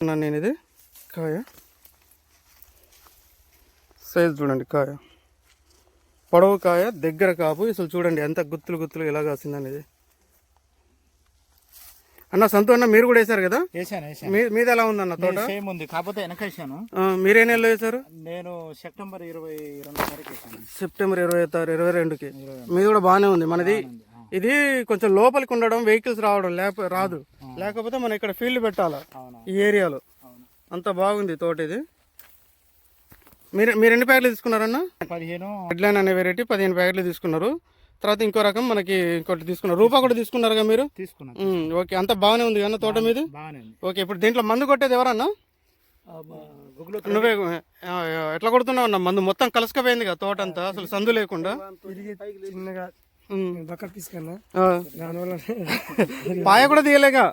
నేను ఇది కాయ సైజ్ చూడండి, కాయ పొడవు కాయ, దగ్గర కాపు. అసలు చూడండి ఎంత గుత్తులు ఎలా కాసిందనేది. అన్న సంతు అన్న మీరు కూడా వేసారు కదా? మీద ఎలా ఉందన్న తోట? ఉంది, కాకపోతే వెనక వేసాను. మీరే నెలలో వేసారు? నేను సెప్టెంబర్ 22 తారీఖు వేసాను. సెప్టెంబర్ 22కి. మీది కూడా బాగానే ఉంది. మనది ఇది కొంచెం లోపలికి ఉండడం, వెహికల్స్ రావడం రాదు. లేకపోతే మనం ఇక్కడ ఫీల్డ్ పెట్టాలి ఈ ఏరియాలో. అంత బాగుంది తోట ఇది. మీరు ఎన్ని ప్యాకెట్లు తీసుకున్నారన్న? 15. రెడ్ లైన్ అనే వెరైటీ 15 ప్యాకెట్లు తీసుకున్నారు. తర్వాత ఇంకో రకం మనకి ఇంకోటి తీసుకున్నారు. రూపా కూడా తీసుకున్నారుగా మీరు? తీసుకున్నాను. ఓకే, అంత బాగానే ఉంది అన్న తోట మీది. ఓకే, ఇప్పుడు దీంట్లో మందు కొట్టేది ఎవరన్నా? నువ్వే. ఎట్లా కొడుతున్నావు అన్న మందు? మొత్తం కలసకపోయింది కదా తోట అంతా, అసలు సందు లేకుండా. పాయ కూడా తీయలేగా?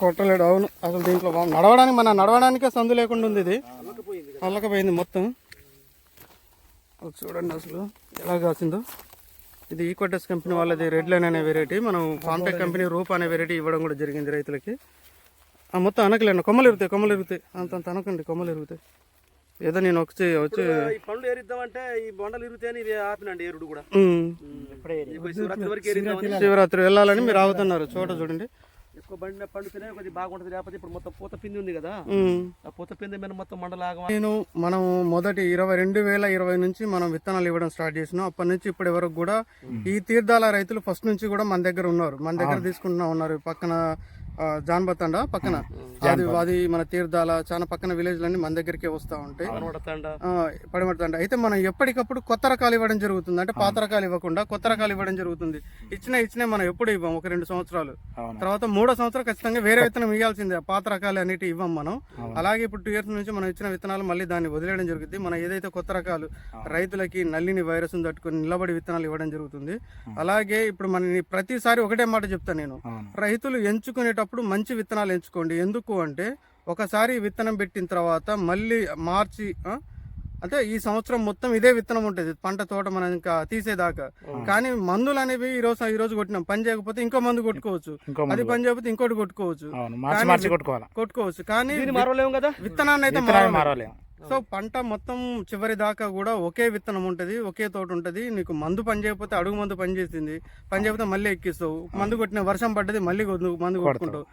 కొట్టలేడు. అవును, అసలు దీంట్లో నడవడానికే సందు లేకుండా ఉంది. ఇది అల్లకపోయింది మొత్తం. చూడండి అసలు ఎలా కాసిందో. ఇది ఈక్వటస్ కంపెనీ వాళ్ళది రెడ్ లైన్ అనే వెరైటీ. మనం ఫార్మ్టెక్ కంపెనీ రూపా అనే వెరైటీ ఇవ్వడం కూడా జరిగింది రైతులకి. మొత్తం అనకలేండి, కొమ్మలు ఇరుగుతాయి. అంత అనకండి, కొమ్మలు ఇరుగుతాయి. ఏదో నేను వచ్చి పండ్లు ఏరిద్దామంటే ఈ బొండలు ఇరుగుతాయని ఇది ఆపినండి ఏరుడు కూడా. శివరాత్రి వెళ్ళాలని మీరు ఆగుతున్నారు. చోట చూడండి, ఎక్కువ పండుతేనే కొద్దిగా బాగుంటుంది. లేకపోతే ఇప్పుడు మొత్తం పూత పిండి ఉంది కదా, ఆ పూత పిండి మీద మొత్తం మండలాగా. మనం మొదటి 2020 నుంచి మనం విత్తనాలు ఇవ్వడం స్టార్ట్ చేసినాం. అప్పటి నుంచి ఇప్పటి వరకు కూడా ఈ తీర్థాల రైతులు ఫస్ట్ నుంచి కూడా మన దగ్గర ఉన్నారు. మన దగ్గర తీసుకుంటున్నా ఉన్నారు. పక్కన జాన్బతండ పక్కన అది మన తీర్థాల చాలా పక్కన విలేజ్లన్నీ మన దగ్గరికే వస్తూ ఉంటాయి. పడమడతండ అయితే మనం ఎప్పటికప్పుడు కొత్త రకాలు ఇవ్వడం జరుగుతుంది. అంటే పాత రకాలు ఇవ్వకుండా కొత్త రకాలు ఇవ్వడం జరుగుతుంది. ఇచ్చిన మనం ఎప్పుడు ఇవ్వం. ఒక 2 సంవత్సరాలు తర్వాత 3వ సంవత్సరం ఖచ్చితంగా వేరే విత్తనం ఇవ్వాల్సిందే. పాత రకాలు అన్నిటి ఇవ్వం మనం. అలాగే ఇప్పుడు 2 ఇయర్స్ నుంచి మనం ఇచ్చిన విత్తనాలు మళ్ళీ దాన్ని వదిలేయడం జరుగుతుంది. మనం ఏదైతే కొత్త రకాలు రైతులకి నల్లిని వైరస్ తట్టుకొని నిలబడి విత్తనాలు ఇవ్వడం జరుగుతుంది. అలాగే ఇప్పుడు మన ప్రతిసారి ఒకటే మాట చెప్తాను నేను, రైతులు ఎంచుకునేటప్పుడు మంచి విత్తనాలు ఎంచుకోండి. ఎందుకు అంటే ఒకసారి విత్తనం పెట్టిన తర్వాత మళ్ళీ మార్చి అంటే ఈ సంవత్సరం మొత్తం ఇదే విత్తనం ఉంటుంది పంట తోట మనం ఇంకా తీసేదాకా. కానీ మందులు అనేవి ఈ రోజు కొట్టినాం, పని చేయకపోతే ఇంకో మందు కొట్టుకోవచ్చు, అది పని చేయకపోతే ఇంకోటి కొట్టుకోవచ్చు. కానీ విత్తనాన్ని అయితే మారలేము. సో పంట మొత్తం చివరి దాకా కూడా ఒకే విత్తనం ఉంటుంది, ఒకే తోట ఉంటుంది. నీకు మందు పని చేయకపోతే అడుగు మందు పని చేసింది, పని చేయకపోతే మళ్ళీ ఎక్కిస్తావు. మందు కొట్టిన వర్షం పడ్డది మళ్ళీ మందు కొట్టుకుంటావు.